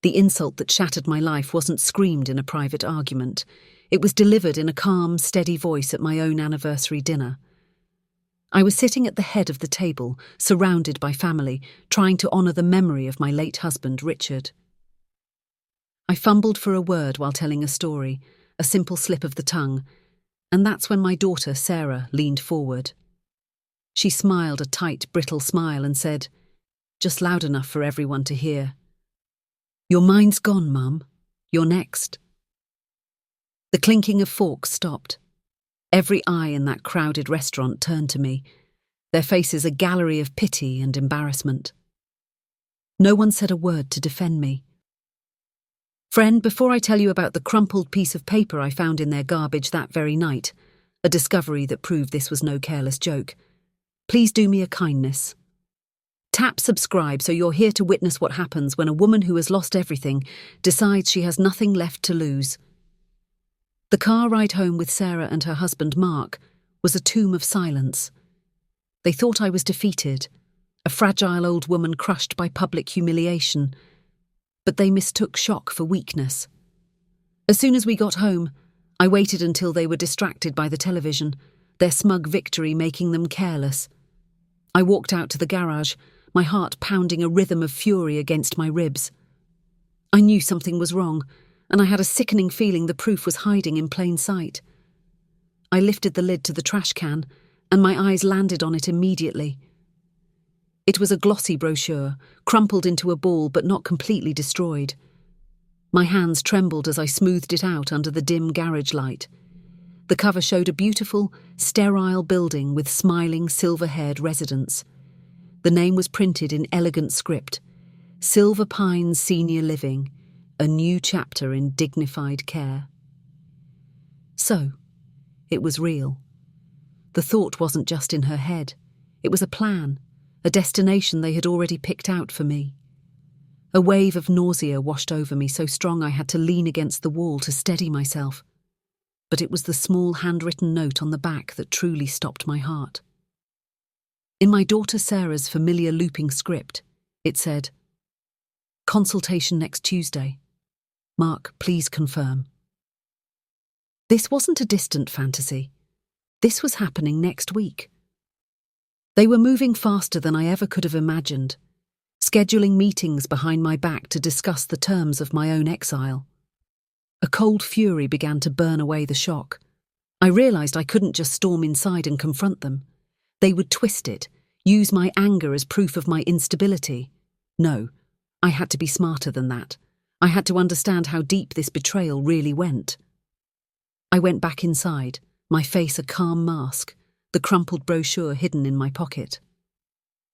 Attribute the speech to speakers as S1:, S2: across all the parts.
S1: The insult that shattered my life wasn't screamed in a private argument. It was delivered in a calm, steady voice at my own anniversary dinner. I was sitting at the head of the table, surrounded by family, trying to honour the memory of my late husband, Richard. I fumbled for a word while telling a story, a simple slip of the tongue, and that's when my daughter, Sarah, leaned forward. She smiled a tight, brittle smile and said, just loud enough for everyone to hear, "Your mind's gone, Mum. You're next." The clinking of forks stopped. Every eye in that crowded restaurant turned to me, their faces a gallery of pity and embarrassment. No one said a word to defend me. Friend, before I tell you about the crumpled piece of paper I found in their garbage that very night, a discovery that proved this was no careless joke, please do me a kindness. Tap subscribe so you're here to witness what happens when a woman who has lost everything decides she has nothing left to lose. The car ride home with Sarah and her husband Mark was a tomb of silence. They thought I was defeated, a fragile old woman crushed by public humiliation, but they mistook shock for weakness. As soon as we got home, I waited until they were distracted by the television, their smug victory making them careless. I walked out to the garage, my heart pounding a rhythm of fury against my ribs. I knew something was wrong, and I had a sickening feeling the proof was hiding in plain sight. I lifted the lid to the trash can, and my eyes landed on it immediately. It was a glossy brochure, crumpled into a ball but not completely destroyed. My hands trembled as I smoothed it out under the dim garage light. The cover showed a beautiful, sterile building with smiling, silver-haired residents. The name was printed in elegant script, Silver Pines Senior Living, a new chapter in dignified care. So, it was real. The thought wasn't just in her head. It was a plan, a destination they had already picked out for me. A wave of nausea washed over me so strong I had to lean against the wall to steady myself. But it was the small handwritten note on the back that truly stopped my heart. In my daughter Sarah's familiar looping script, it said, "Consultation next Tuesday. Mark, please confirm." This wasn't a distant fantasy. This was happening next week. They were moving faster than I ever could have imagined, scheduling meetings behind my back to discuss the terms of my own exile. A cold fury began to burn away the shock. I realized I couldn't just storm inside and confront them. They would twist it, use my anger as proof of my instability. No, I had to be smarter than that. I had to understand how deep this betrayal really went. I went back inside, my face a calm mask, the crumpled brochure hidden in my pocket.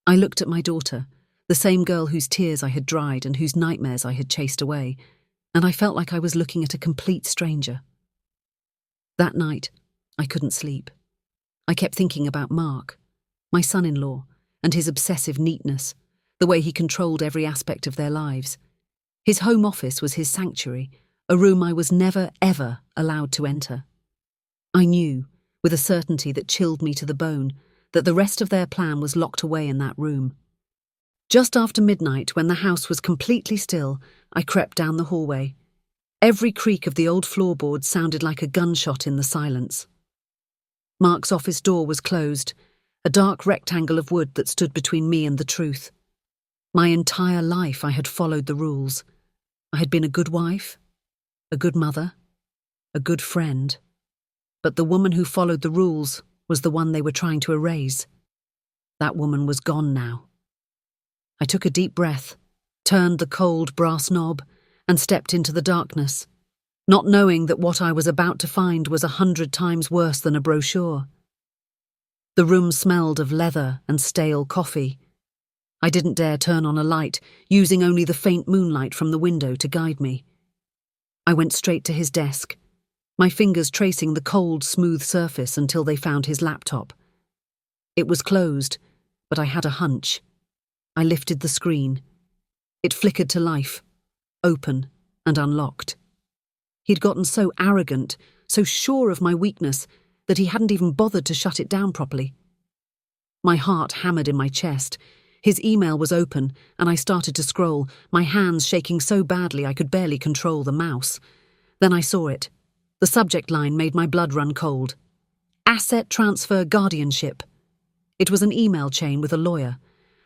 S1: I looked at my daughter, the same girl whose tears I had dried and whose nightmares I had chased away, and I felt like I was looking at a complete stranger. That night, I couldn't sleep. I kept thinking about Mark, my son-in-law, and his obsessive neatness, the way he controlled every aspect of their lives. His home office was his sanctuary, a room I was never, ever allowed to enter. I knew, with a certainty that chilled me to the bone, that the rest of their plan was locked away in that room. Just after midnight, when the house was completely still, I crept down the hallway. Every creak of the old floorboards sounded like a gunshot in the silence. Mark's office door was closed, a dark rectangle of wood that stood between me and the truth. My entire life I had followed the rules. I had been a good wife, a good mother, a good friend. But the woman who followed the rules was the one they were trying to erase. That woman was gone now. I took a deep breath, turned the cold brass knob, and stepped into the darkness, not knowing that what I was about to find was 100 times worse than a brochure. The room smelled of leather and stale coffee. I didn't dare turn on a light, using only the faint moonlight from the window to guide me. I went straight to his desk, my fingers tracing the cold, smooth surface until they found his laptop. It was closed, but I had a hunch. I lifted the screen. It flickered to life, open and unlocked. He'd gotten so arrogant, so sure of my weakness, that he hadn't even bothered to shut it down properly. My heart hammered in my chest. His email was open, and I started to scroll, my hands shaking so badly I could barely control the mouse. Then I saw it. The subject line made my blood run cold. Asset transfer guardianship. It was an email chain with a lawyer.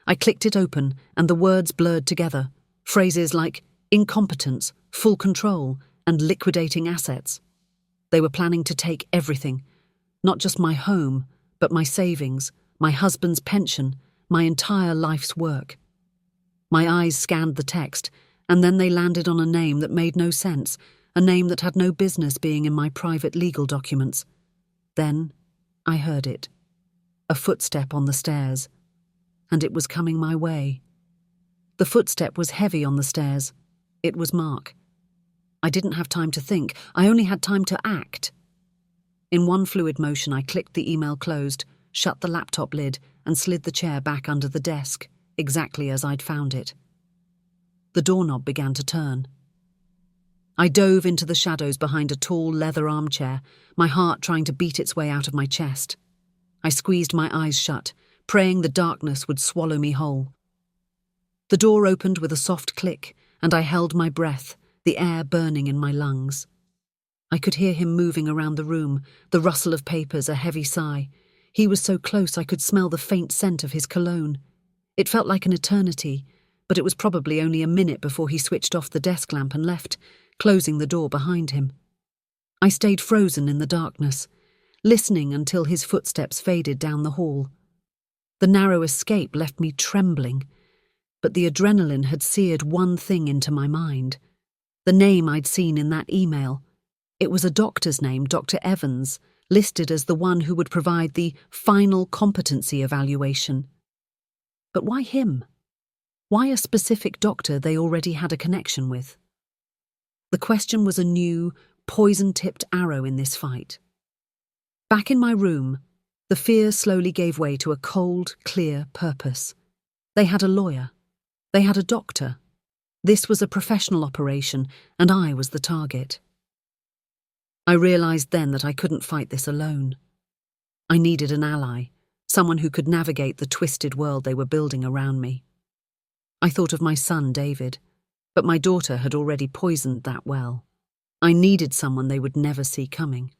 S1: I clicked it open, and the words blurred together. Phrases like incompetence, full control, and liquidating assets. They were planning to take everything. Not just my home, but my savings, my husband's pension, my entire life's work. My eyes scanned the text, and then they landed on a name that made no sense, a name that had no business being in my private legal documents. Then I heard it. A footstep on the stairs. And it was coming my way. The footstep was heavy on the stairs. It was Mark. I didn't have time to think. I only had time to act. In one fluid motion, I clicked the email closed, shut the laptop lid, and slid the chair back under the desk, exactly as I'd found it. The doorknob began to turn. I dove into the shadows behind a tall leather armchair, my heart trying to beat its way out of my chest. I squeezed my eyes shut, praying the darkness would swallow me whole. The door opened with a soft click, and I held my breath, the air burning in my lungs. I could hear him moving around the room, the rustle of papers, a heavy sigh. He was so close I could smell the faint scent of his cologne. It felt like an eternity, but it was probably only a minute before he switched off the desk lamp and left, closing the door behind him. I stayed frozen in the darkness, listening until his footsteps faded down the hall. The narrow escape left me trembling, but the adrenaline had seared one thing into my mind. The name I'd seen in that email. It was a doctor's name, Dr. Evans, listed as the one who would provide the final competency evaluation. But why him? Why a specific doctor they already had a connection with? The question was a new, poison-tipped arrow in this fight. Back in my room, the fear slowly gave way to a cold, clear purpose. They had a lawyer. They had a doctor. This was a professional operation, and I was the target. I realized then that I couldn't fight this alone. I needed an ally, someone who could navigate the twisted world they were building around me. I thought of my son, David, but my daughter had already poisoned that well. I needed someone they would never see coming.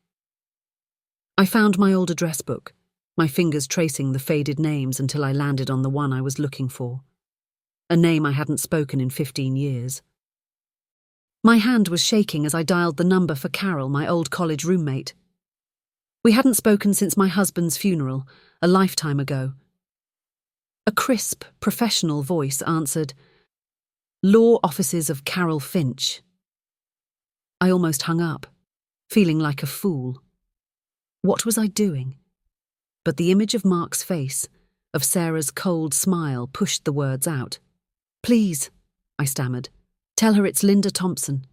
S1: I found my old address book, my fingers tracing the faded names until I landed on the one I was looking for. A name I hadn't spoken in 15 years. My hand was shaking as I dialed the number for Carol, my old college roommate. We hadn't spoken since my husband's funeral, a lifetime ago. A crisp, professional voice answered, "Law Offices of Carol Finch." I almost hung up, feeling like a fool. What was I doing? But the image of Mark's face, of Sarah's cold smile, pushed the words out. "Please," I stammered. "Tell her it's Linda Thompson.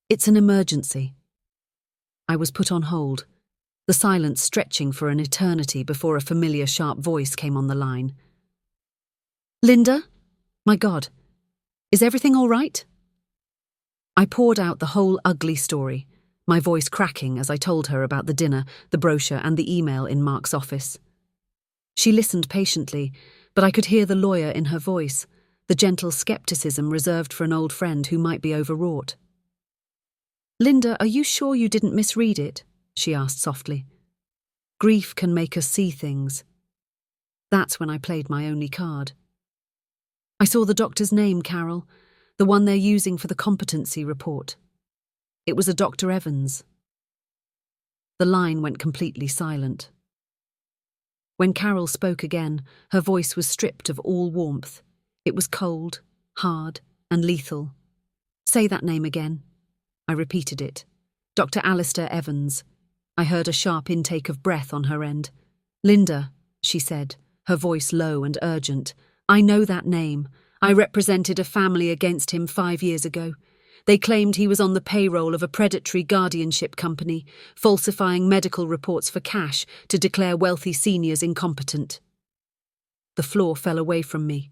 S1: It's an emergency." I was put on hold, the silence stretching for an eternity before a familiar sharp voice came on the line. "Linda? My God. Is everything all right?" I poured out the whole ugly story, my voice cracking as I told her about the dinner, the brochure, and the email in Mark's office. She listened patiently, but I could hear the lawyer in her voice, the gentle skepticism reserved for an old friend who might be overwrought. "Linda, are you sure you didn't misread it?" she asked softly. "Grief can make us see things." That's when I played my only card. "I saw the doctor's name, Carol, the one they're using for the competency report. It was a Dr. Evans." The line went completely silent. When Carol spoke again, her voice was stripped of all warmth. It was cold, hard, and lethal. "Say that name again." I repeated it. "Dr. Alistair Evans." I heard a sharp intake of breath on her end. "Linda," she said, her voice low and urgent. "I know that name. I represented a family against him 5 years ago. They claimed he was on the payroll of a predatory guardianship company, falsifying medical reports for cash to declare wealthy seniors incompetent." The floor fell away from me.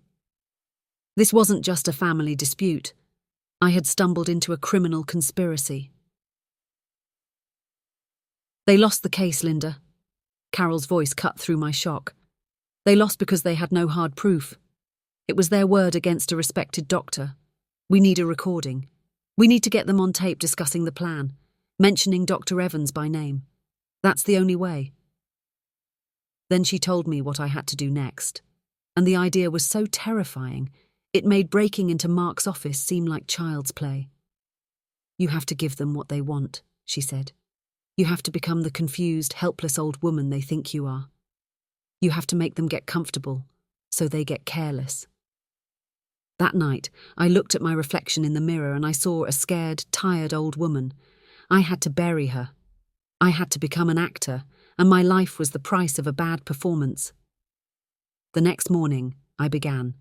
S1: This wasn't just a family dispute. I had stumbled into a criminal conspiracy. "They lost the case, Linda." Carol's voice cut through my shock. "They lost because they had no hard proof. It was their word against a respected doctor. We need a recording. We need to get them on tape discussing the plan, mentioning Dr. Evans by name. That's the only way. Then she told me what I had to do next, and the idea was so terrifying, it made breaking into Mark's office seem like child's play. You have to give them what they want, she said. You have to become the confused, helpless old woman they think you are. You have to make them get comfortable, so they get careless. That night, I looked at my reflection in the mirror and I saw a scared, tired old woman. I had to bury her. I had to become an actor, and my life was the price of a bad performance. The next morning, I began.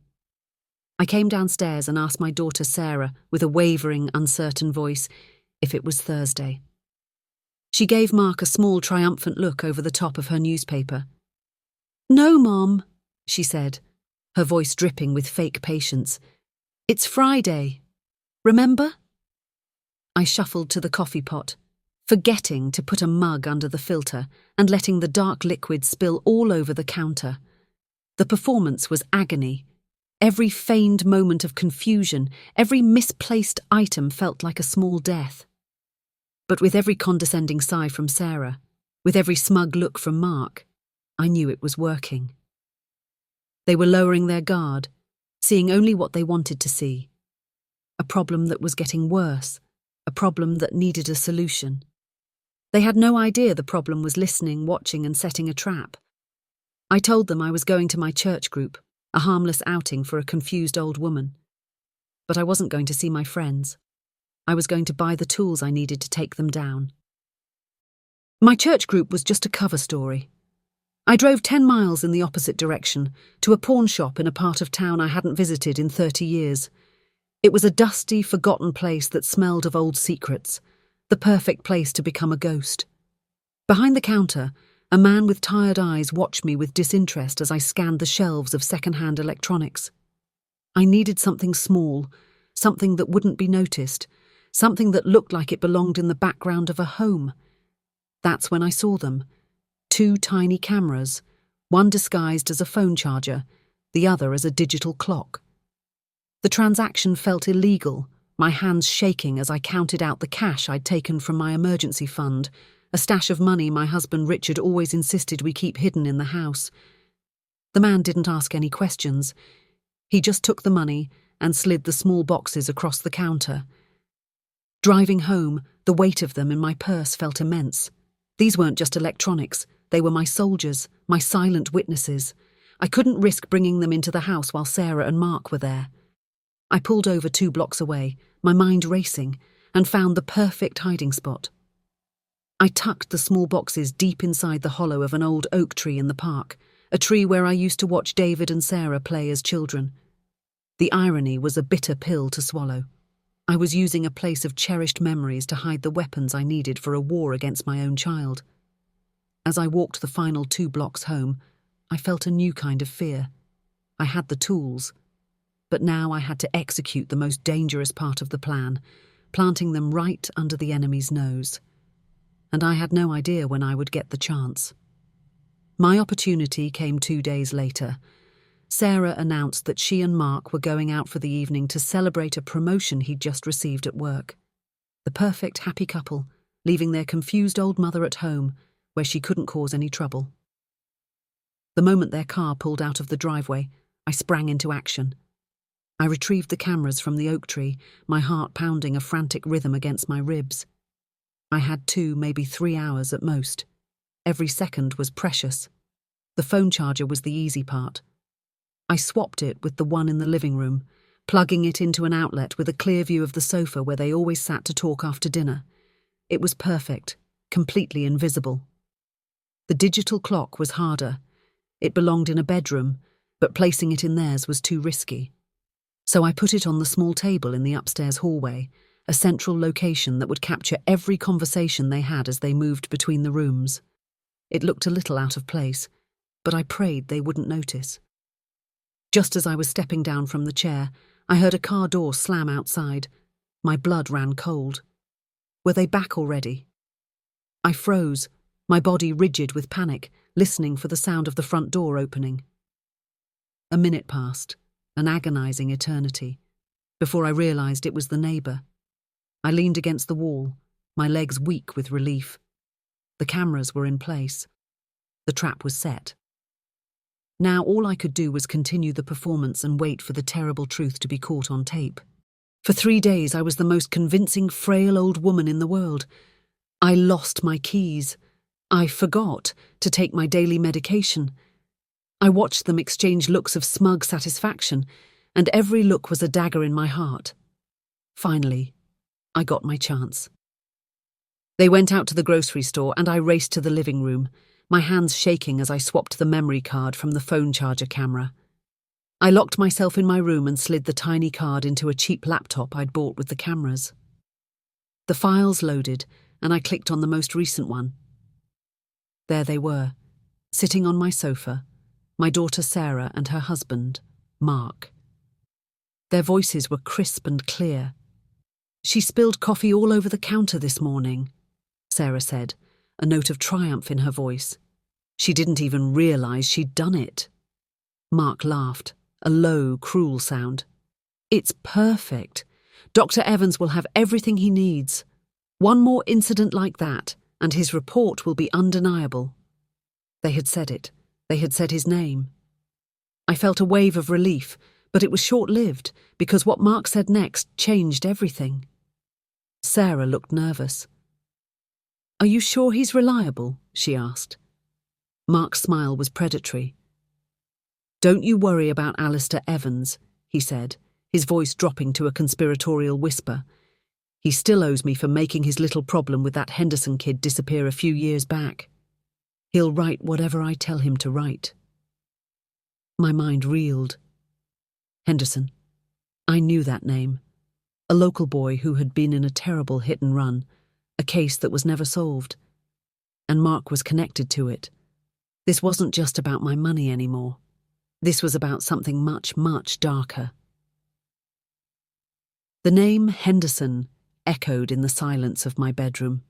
S1: I came downstairs and asked my daughter Sarah, with a wavering, uncertain voice, if it was Thursday. She gave Mark a small, triumphant look over the top of her newspaper. "No, Mom," she said, her voice dripping with fake patience. "It's Friday. Remember?" I shuffled to the coffee pot, forgetting to put a mug under the filter and letting the dark liquid spill all over the counter. The performance was agony. Every feigned moment of confusion, every misplaced item felt like a small death. But with every condescending sigh from Sarah, with every smug look from Mark, I knew it was working. They were lowering their guard, seeing only what they wanted to see. A problem that was getting worse, a problem that needed a solution. They had no idea the problem was listening, watching, and setting a trap. I told them I was going to my church group, a harmless outing for a confused old woman. But I wasn't going to see my friends. I was going to buy the tools I needed to take them down. My church group was just a cover story. I drove 10 miles in the opposite direction, to a pawn shop in a part of town I hadn't visited in 30 years. It was a dusty, forgotten place that smelled of old secrets, the perfect place to become a ghost. Behind the counter, a man with tired eyes watched me with disinterest as I scanned the shelves of second-hand electronics. I needed something small, something that wouldn't be noticed, something that looked like it belonged in the background of a home. That's when I saw them. 2 tiny cameras, one disguised as a phone charger, the other as a digital clock. The transaction felt illegal, my hands shaking as I counted out the cash I'd taken from my emergency fund, a stash of money my husband Richard always insisted we keep hidden in the house. The man didn't ask any questions. He just took the money and slid the small boxes across the counter. Driving home, the weight of them in my purse felt immense. These weren't just electronics. They were my soldiers, my silent witnesses. I couldn't risk bringing them into the house while Sarah and Mark were there. I pulled over 2 blocks away, my mind racing, and found the perfect hiding spot. I tucked the small boxes deep inside the hollow of an old oak tree in the park, a tree where I used to watch David and Sarah play as children. The irony was a bitter pill to swallow. I was using a place of cherished memories to hide the weapons I needed for a war against my own child. As I walked the final 2 blocks home, I felt a new kind of fear. I had the tools, but now I had to execute the most dangerous part of the plan, planting them right under the enemy's nose. And I had no idea when I would get the chance. My opportunity came 2 days later. Sarah announced that she and Mark were going out for the evening to celebrate a promotion he'd just received at work. The perfect happy couple, leaving their confused old mother at home, where she couldn't cause any trouble. The moment their car pulled out of the driveway, I sprang into action. I retrieved the cameras from the oak tree, my heart pounding a frantic rhythm against my ribs. I had 2, maybe 3 hours at most. Every second was precious. The phone charger was the easy part. I swapped it with the one in the living room, plugging it into an outlet with a clear view of the sofa where they always sat to talk after dinner. It was perfect, completely invisible. The digital clock was harder. It belonged in a bedroom, but placing it in theirs was too risky. So I put it on the small table in the upstairs hallway, a central location that would capture every conversation they had as they moved between the rooms. It looked a little out of place, but I prayed they wouldn't notice. Just as I was stepping down from the chair, I heard a car door slam outside. My blood ran cold. Were they back already? I froze, my body rigid with panic, listening for the sound of the front door opening. A minute passed, an agonizing eternity, before I realized it was the neighbor. I leaned against the wall, my legs weak with relief. The cameras were in place. The trap was set. Now all I could do was continue the performance and wait for the terrible truth to be caught on tape. For 3 days I was the most convincing frail old woman in the world. I lost my keys. I forgot to take my daily medication. I watched them exchange looks of smug satisfaction, and every look was a dagger in my heart. Finally, I got my chance. They went out to the grocery store and I raced to the living room, my hands shaking as I swapped the memory card from the phone charger camera. I locked myself in my room and slid the tiny card into a cheap laptop I'd bought with the cameras. The files loaded, and I clicked on the most recent one. There they were, sitting on my sofa, my daughter Sarah and her husband, Mark. Their voices were crisp and clear. "She spilled coffee all over the counter this morning," Sarah said, a note of triumph in her voice. "She didn't even realize she'd done it." Mark laughed, a low, cruel sound. "It's perfect. Dr. Evans will have everything he needs. One more incident like that, and his report will be undeniable." They had said it. They had said his name. I felt a wave of relief, but it was short-lived because what Mark said next changed everything. Sarah looked nervous. "Are you sure he's reliable?" she asked. Mark's smile was predatory. "Don't you worry about Alistair Evans," he said, his voice dropping to a conspiratorial whisper. "He still owes me for making his little problem with that Henderson kid disappear a few years back. He'll write whatever I tell him to write." My mind reeled. Henderson. I knew that name. A local boy who had been in a terrible hit and run, a case that was never solved. And Mark was connected to it. This wasn't just about my money anymore. This was about something much, much darker. The name Henderson echoed in the silence of my bedroom.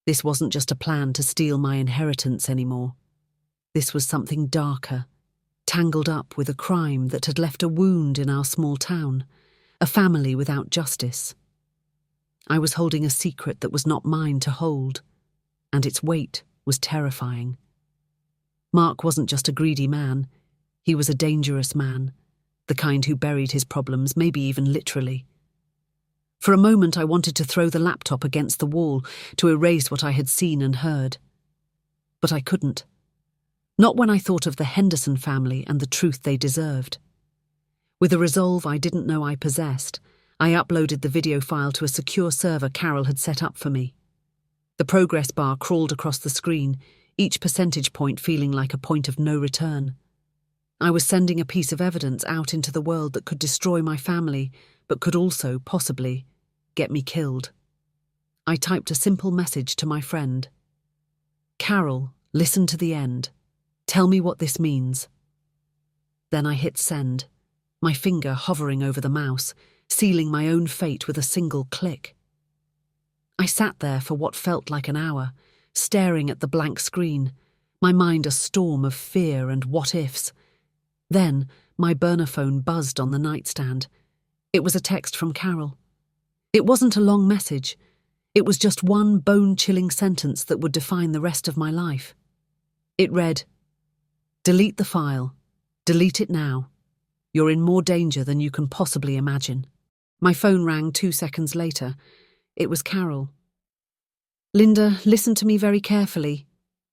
S1: This wasn't just a plan to steal my inheritance anymore. This was something darker, tangled up with a crime that had left a wound in our small town, a family without justice. I was holding a secret that was not mine to hold, and its weight was terrifying. Mark wasn't just a greedy man. He was a dangerous man, the kind who buried his problems, maybe even literally. For a moment I wanted to throw the laptop against the wall to erase what I had seen and heard. But I couldn't. Not when I thought of the Henderson family and the truth they deserved. With a resolve I didn't know I possessed, I uploaded the video file to a secure server Carol had set up for me. The progress bar crawled across the screen, each percentage point feeling like a point of no return. I was sending a piece of evidence out into the world that could destroy my family, but could also, possibly, get me killed. I typed a simple message to my friend. "Carol, listen to the end. Tell me what this means." Then I hit send, my finger hovering over the mouse, sealing my own fate with a single click. I sat there for what felt like an hour, staring at the blank screen, my mind a storm of fear and what-ifs. Then, my burner phone buzzed on the nightstand. It was a text from Carol. It wasn't a long message. It was just one bone-chilling sentence that would define the rest of my life. It read, "Delete the file. Delete it now. You're in more danger than you can possibly imagine." My phone rang 2 seconds later. It was Carol. "Linda, listen to me very carefully,"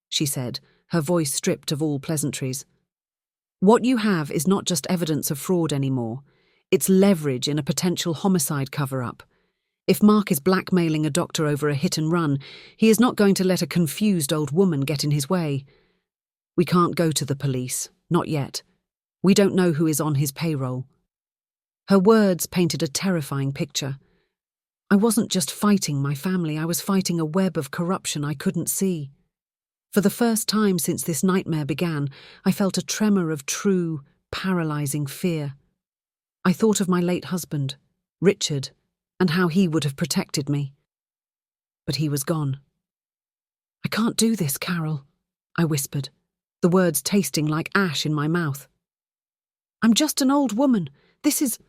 S1: she said, her voice stripped of all pleasantries. "What you have is not just evidence of fraud anymore. It's leverage in a potential homicide cover-up. If Mark is blackmailing a doctor over a hit and run, he is not going to let a confused old woman get in his way. We can't go to the police, not yet. We don't know who is on his payroll." Her words painted a terrifying picture. I wasn't just fighting my family, I was fighting a web of corruption I couldn't see. For the first time since this nightmare began, I felt a tremor of true, paralyzing fear. I thought of my late husband, Richard, and how he would have protected me. But he was gone. "I can't do this, Carol," I whispered, the words tasting like ash in my mouth. I'm just an old woman. This is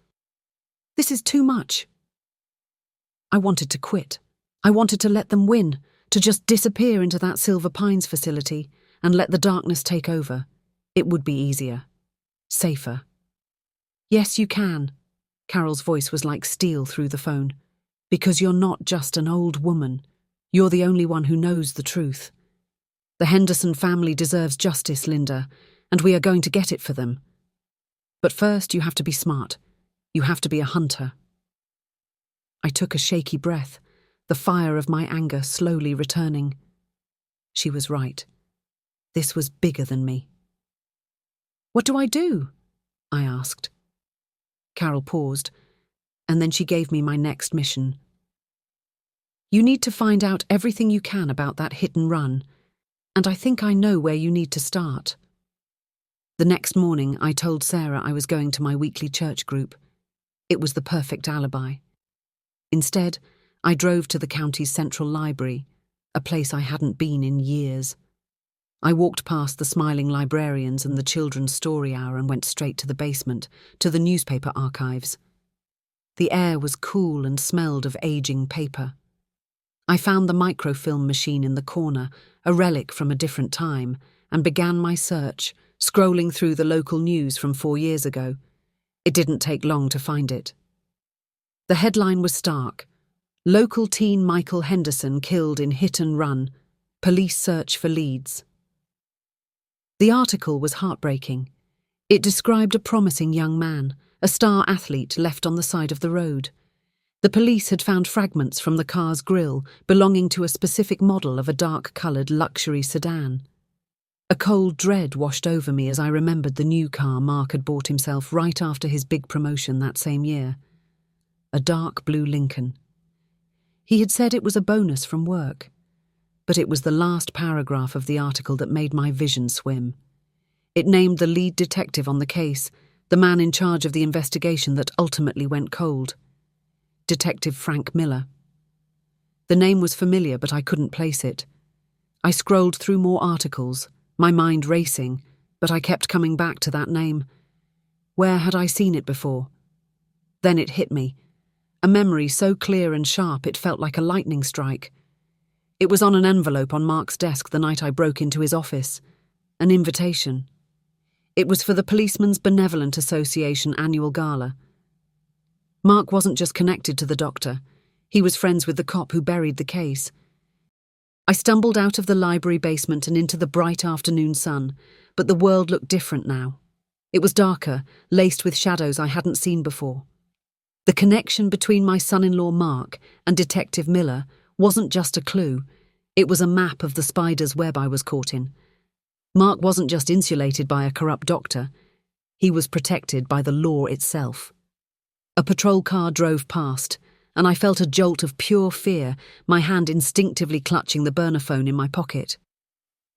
S1: too much. I wanted to quit. I wanted to let them win, to just disappear into that Silver Pines facility and let the darkness take over. It would be easier. Safer. Yes, you can. Carol's voice was like steel through the phone. Because you're not just an old woman. You're the only one who knows the truth. The Henderson family deserves justice, Linda, and we are going to get it for them. But first, you have to be smart. You have to be a hunter. I took a shaky breath, the fire of my anger slowly returning. She was right. This was bigger than me. What do I do? I asked. Carol paused, and then she gave me my next mission. You need to find out everything you can about that hit and run, and I think I know where you need to start. The next morning, I told Sarah I was going to my weekly church group. It was the perfect alibi. Instead, I drove to the county's central library, a place I hadn't been in years. I walked past the smiling librarians and the children's story hour and went straight to the basement, to the newspaper archives. The air was cool and smelled of aging paper. I found the microfilm machine in the corner, a relic from a different time, and began my search, scrolling through the local news from 4 years ago. It didn't take long to find it. The headline was stark. Local teen Michael Henderson killed in hit and run. Police search for leads. The article was heartbreaking. It described a promising young man, a star athlete left on the side of the road. The police had found fragments from the car's grille belonging to a specific model of a dark-coloured luxury sedan. A cold dread washed over me as I remembered the new car Mark had bought himself right after his big promotion that same year. A dark blue Lincoln. He had said it was a bonus from work, but it was the last paragraph of the article that made my vision swim. It named the lead detective on the case, the man in charge of the investigation that ultimately went cold. Detective Frank Miller. The name was familiar, but I couldn't place it. I scrolled through more articles, my mind racing, but I kept coming back to that name. Where had I seen it before? Then it hit me. A memory so clear and sharp it felt like a lightning strike. It was on an envelope on Mark's desk the night I broke into his office. An invitation. It was for the Policemen's Benevolent Association annual gala. Mark wasn't just connected to the doctor. He was friends with the cop who buried the case. I stumbled out of the library basement and into the bright afternoon sun, but the world looked different now. It was darker, laced with shadows I hadn't seen before. The connection between my son-in-law Mark and Detective Miller wasn't just a clue, it was a map of the spider's web I was caught in. Mark wasn't just insulated by a corrupt doctor, he was protected by the law itself. A patrol car drove past, and I felt a jolt of pure fear, my hand instinctively clutching the burner phone in my pocket.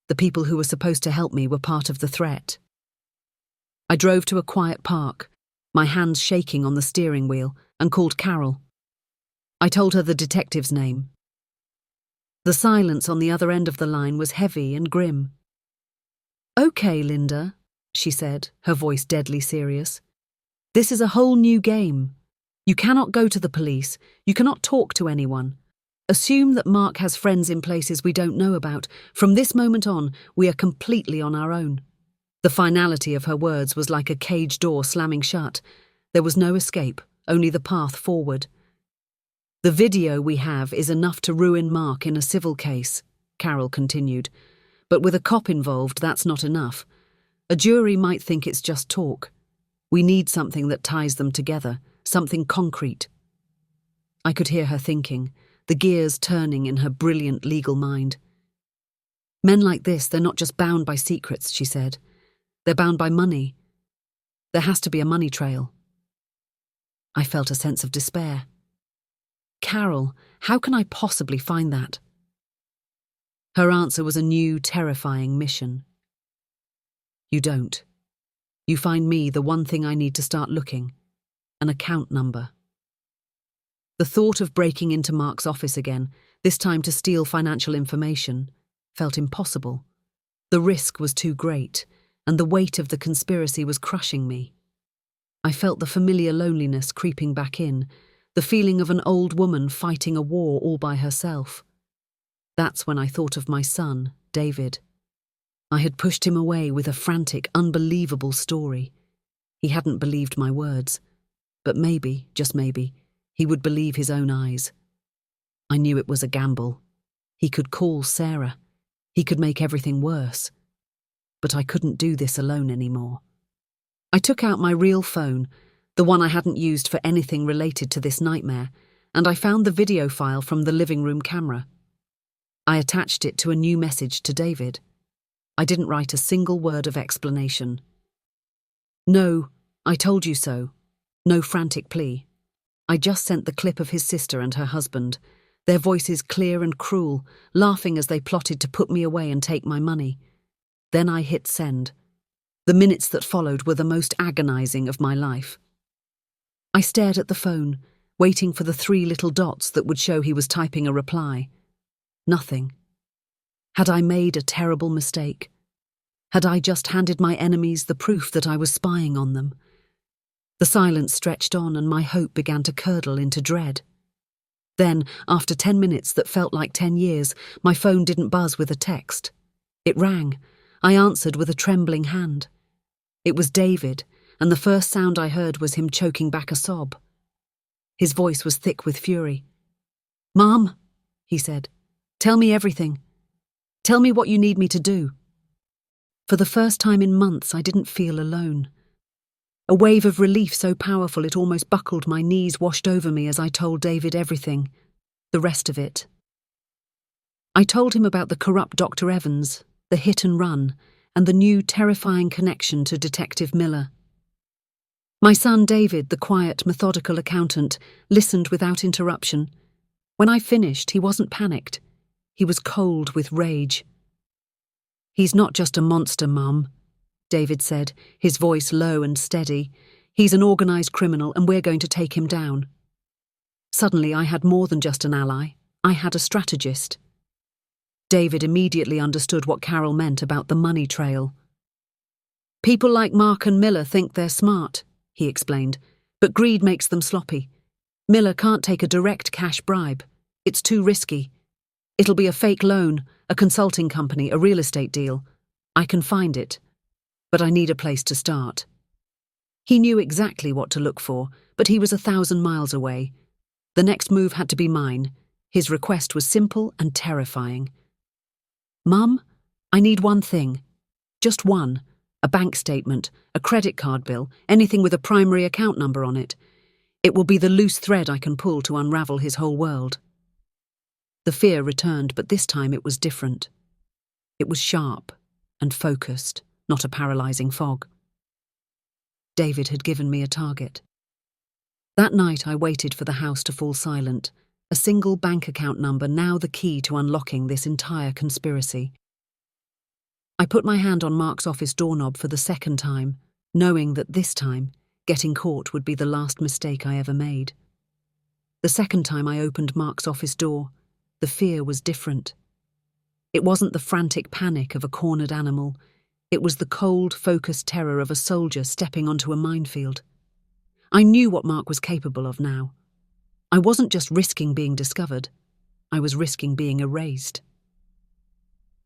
S1: The people who were supposed to help me were part of the threat. I drove to a quiet park, my hands shaking on the steering wheel, and called Carol. I told her the detective's name. The silence on the other end of the line was heavy and grim. "Okay, Linda," she said, her voice deadly serious. "This is a whole new game. You cannot go to the police. You cannot talk to anyone. Assume that Mark has friends in places we don't know about. From this moment on, we are completely on our own." The finality of her words was like a cage door slamming shut. There was no escape, only the path forward. "The video we have is enough to ruin Mark in a civil case," Carol continued. "But with a cop involved, that's not enough. A jury might think it's just talk. We need something that ties them together, something concrete." I could hear her thinking, the gears turning in her brilliant legal mind. "Men like this, they're not just bound by secrets," she said. "They're bound by money. There has to be a money trail." I felt a sense of despair. "Carol, how can I possibly find that?" Her answer was a new, terrifying mission. "You don't. You find me the one thing I need to start looking. An account number." The thought of breaking into Mark's office again, this time to steal financial information, felt impossible. The risk was too great, and the weight of the conspiracy was crushing me. I felt the familiar loneliness creeping back in, the feeling of an old woman fighting a war all by herself. That's when I thought of my son, David. I had pushed him away with a frantic, unbelievable story. He hadn't believed my words, but maybe, just maybe, he would believe his own eyes. I knew it was a gamble. He could call Sarah. He could make everything worse. But I couldn't do this alone anymore. I took out my real phone, the one I hadn't used for anything related to this nightmare, and I found the video file from the living room camera. I attached it to a new message to David. I didn't write a single word of explanation. No, I told you so. No frantic plea. I just sent the clip of his sister and her husband, their voices clear and cruel, laughing as they plotted to put me away and take my money. Then I hit send. The minutes that followed were the most agonizing of my life. I stared at the phone, waiting for the 3 little dots that would show he was typing a reply. Nothing. Had I made a terrible mistake? Had I just handed my enemies the proof that I was spying on them? The silence stretched on and my hope began to curdle into dread. Then, after 10 minutes that felt like 10 years, my phone didn't buzz with a text. It rang. I answered with a trembling hand. It was David, and the first sound I heard was him choking back a sob. His voice was thick with fury. "Mom," he said, "tell me everything. Tell me what you need me to do." For the first time in months, I didn't feel alone. A wave of relief so powerful it almost buckled my knees washed over me as I told David everything, the rest of it. I told him about the corrupt Dr. Evans, the hit and run, and the new terrifying connection to Detective Miller. My son David, the quiet, methodical accountant, listened without interruption. When I finished, he wasn't panicked. He was cold with rage. "He's not just a monster, Mum," David said, his voice low and steady. "He's an organised criminal and we're going to take him down." Suddenly I had more than just an ally. I had a strategist. David immediately understood what Carol meant about the money trail. "People like Mark and Miller think they're smart," he explained, "but greed makes them sloppy. Miller can't take a direct cash bribe. It's too risky. It'll be a fake loan, a consulting company, a real estate deal. I can find it, but I need a place to start." He knew exactly what to look for, but he was 1,000 miles away. The next move had to be mine. His request was simple and terrifying. "Mum, I need one thing. Just one. A bank statement, a credit card bill, anything with a primary account number on it. It will be the loose thread I can pull to unravel his whole world." The fear returned, but this time it was different. It was sharp and focused, not a paralyzing fog. David had given me a target. That night I waited for the house to fall silent, a single bank account number now the key to unlocking this entire conspiracy. I put my hand on Mark's office doorknob for the second time, knowing that this time, getting caught would be the last mistake I ever made. The second time I opened Mark's office door, the fear was different. It wasn't the frantic panic of a cornered animal. It was the cold, focused terror of a soldier stepping onto a minefield. I knew what Mark was capable of now. I wasn't just risking being discovered. I was risking being erased.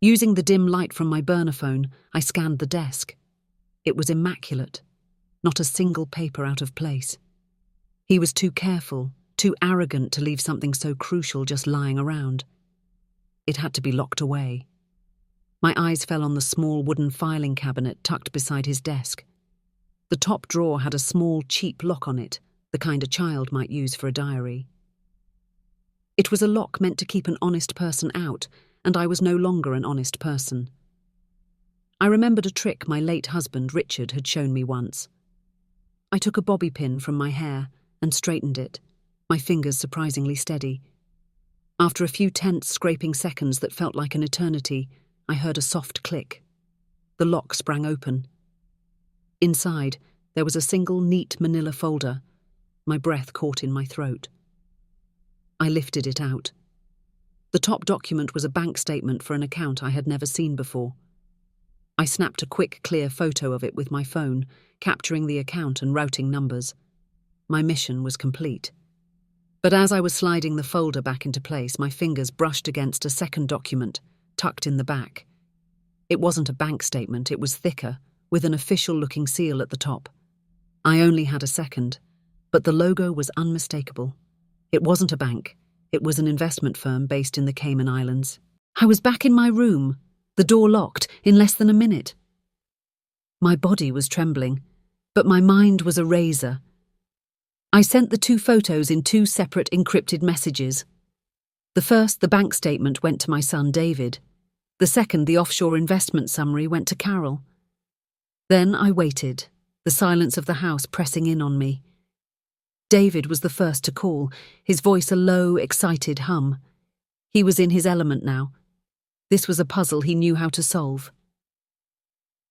S1: Using the dim light from my burner phone, I scanned the desk. It was immaculate. Not a single paper out of place. He was too careful, too arrogant to leave something so crucial just lying around. It had to be locked away. My eyes fell on the small wooden filing cabinet tucked beside his desk. The top drawer had a small, cheap lock on it, the kind a child might use for a diary. It was a lock meant to keep an honest person out, and I was no longer an honest person. I remembered a trick my late husband, Richard, had shown me once. I took a bobby pin from my hair and straightened it, my fingers surprisingly steady. After a few tense, scraping seconds that felt like an eternity, I heard a soft click. The lock sprang open. Inside, there was a single neat manila folder. My breath caught in my throat. I lifted it out. The top document was a bank statement for an account I had never seen before. I snapped a quick, clear photo of it with my phone, capturing the account and routing numbers. My mission was complete. But as I was sliding the folder back into place, my fingers brushed against a second document, tucked in the back. It wasn't a bank statement, it was thicker, with an official-looking seal at the top. I only had a second, but the logo was unmistakable. It wasn't a bank, it was an investment firm based in the Cayman Islands. I was back in my room, the door locked, in less than a minute. My body was trembling, but my mind was a razor. I sent the 2 photos in 2 separate encrypted messages. The first, the bank statement, went to my son David. The second, the offshore investment summary, went to Carol. Then I waited, the silence of the house pressing in on me. David was the first to call, his voice a low, excited hum. He was in his element now. This was a puzzle he knew how to solve.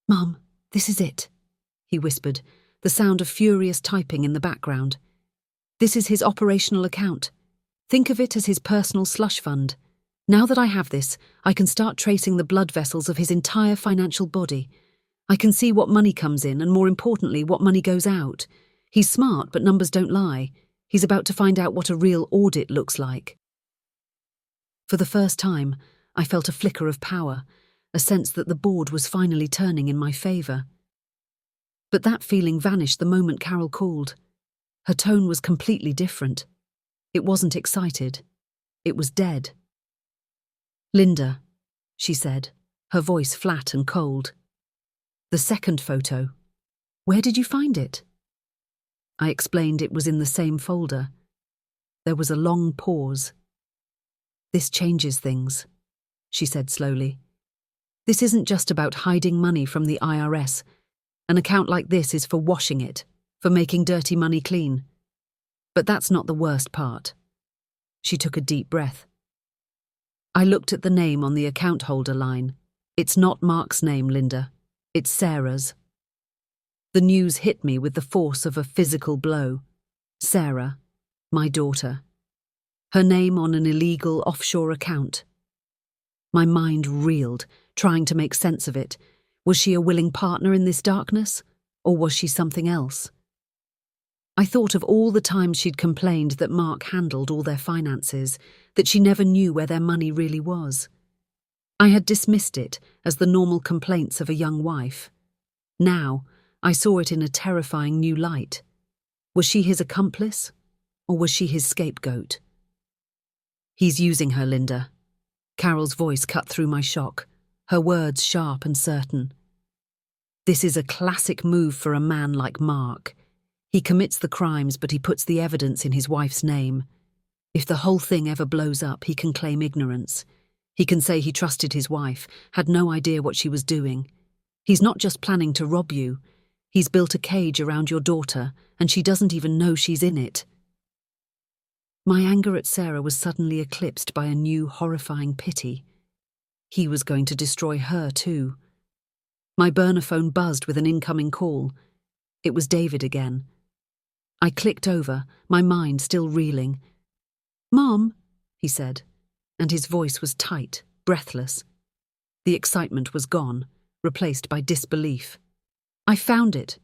S1: "Mum, this is it," he whispered, the sound of furious typing in the background. "This is his operational account. Think of it as his personal slush fund. Now that I have this, I can start tracing the blood vessels of his entire financial body. I can see what money comes in and, more importantly, what money goes out. He's smart, but numbers don't lie. He's about to find out what a real audit looks like." For the first time, I felt a flicker of power, a sense that the board was finally turning in my favour. But that feeling vanished the moment Carol called. Her tone was completely different. It wasn't excited. It was dead. "Linda," she said, her voice flat and cold. "The second photo. Where did you find it?" I explained it was in the same folder. There was a long pause. "This changes things," she said slowly. "This isn't just about hiding money from the IRS. An account like this is for washing it, for making dirty money clean. But that's not the worst part." She took a deep breath. I looked at the name on the account holder line. "It's not Mark's name, Linda. It's Sarah's." The news hit me with the force of a physical blow. Sarah, my daughter. Her name on an illegal offshore account. My mind reeled, trying to make sense of it. Was she a willing partner in this darkness, or was she something else? I thought of all the times she'd complained that Mark handled all their finances, that she never knew where their money really was. I had dismissed it as the normal complaints of a young wife. Now, I saw it in a terrifying new light. Was she his accomplice, or was she his scapegoat? "He's using her, Linda." Carol's voice cut through my shock, her words sharp and certain. "This is a classic move for a man like Mark. He commits the crimes, but he puts the evidence in his wife's name. If the whole thing ever blows up, he can claim ignorance. He can say he trusted his wife, had no idea what she was doing. He's not just planning to rob you. He's built a cage around your daughter, and she doesn't even know she's in it." My anger at Sarah was suddenly eclipsed by a new, horrifying pity. He was going to destroy her too. My burner phone buzzed with an incoming call. It was David again. I clicked over, my mind still reeling. "Mom," he said, and his voice was tight, breathless. The excitement was gone, replaced by disbelief. "I found it.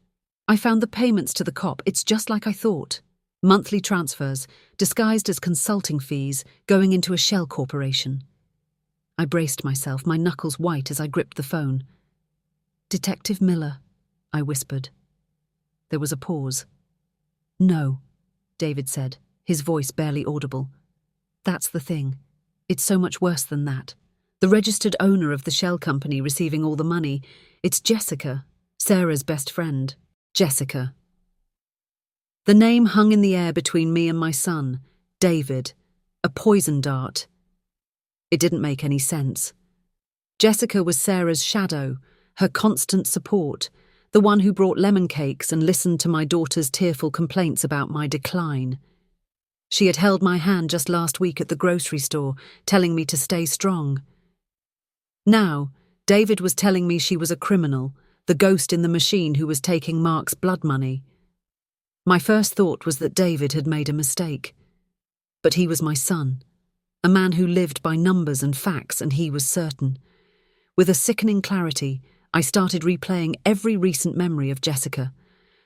S1: I found the payments to the cop. It's just like I thought. Monthly transfers, disguised as consulting fees, going into a shell corporation." I braced myself, my knuckles white as I gripped the phone. "Detective Miller," I whispered. There was a pause. "No," David said, his voice barely audible. "That's the thing. It's so much worse than that. The registered owner of the shell company receiving all the money, it's Jessica, Sarah's best friend. Jessica." The name hung in the air between me and my son, David, a poison dart. It didn't make any sense. Jessica was Sarah's shadow, her constant support, the one who brought lemon cakes and listened to my daughter's tearful complaints about my decline. She had held my hand just last week at the grocery store, telling me to stay strong. Now, David was telling me she was a criminal, the ghost in the machine who was taking Mark's blood money. My first thought was that David had made a mistake. But he was my son, a man who lived by numbers and facts, and he was certain. With a sickening clarity, I started replaying every recent memory of Jessica.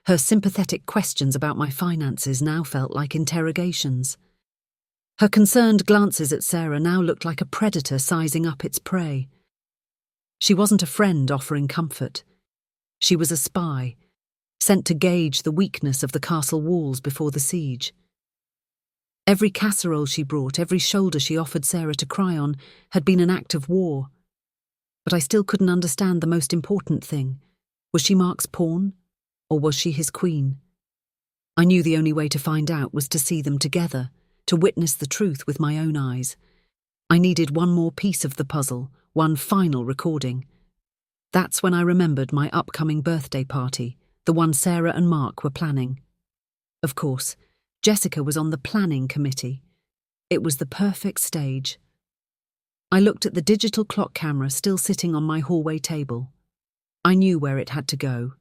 S1: Her sympathetic questions about my finances now felt like interrogations. Her concerned glances at Sarah now looked like a predator sizing up its prey. She wasn't a friend offering comfort. She was a spy, sent to gauge the weakness of the castle walls before the siege. Every casserole she brought, every shoulder she offered Sarah to cry on, had been an act of war. But I still couldn't understand the most important thing. Was she Mark's pawn, or was she his queen? I knew the only way to find out was to see them together, to witness the truth with my own eyes. I needed one more piece of the puzzle, one final recording. That's when I remembered my upcoming birthday party, the one Sarah and Mark were planning. Of course, Jessica was on the planning committee. It was the perfect stage. I looked at the digital clock camera still sitting on my hallway table. I knew where it had to go.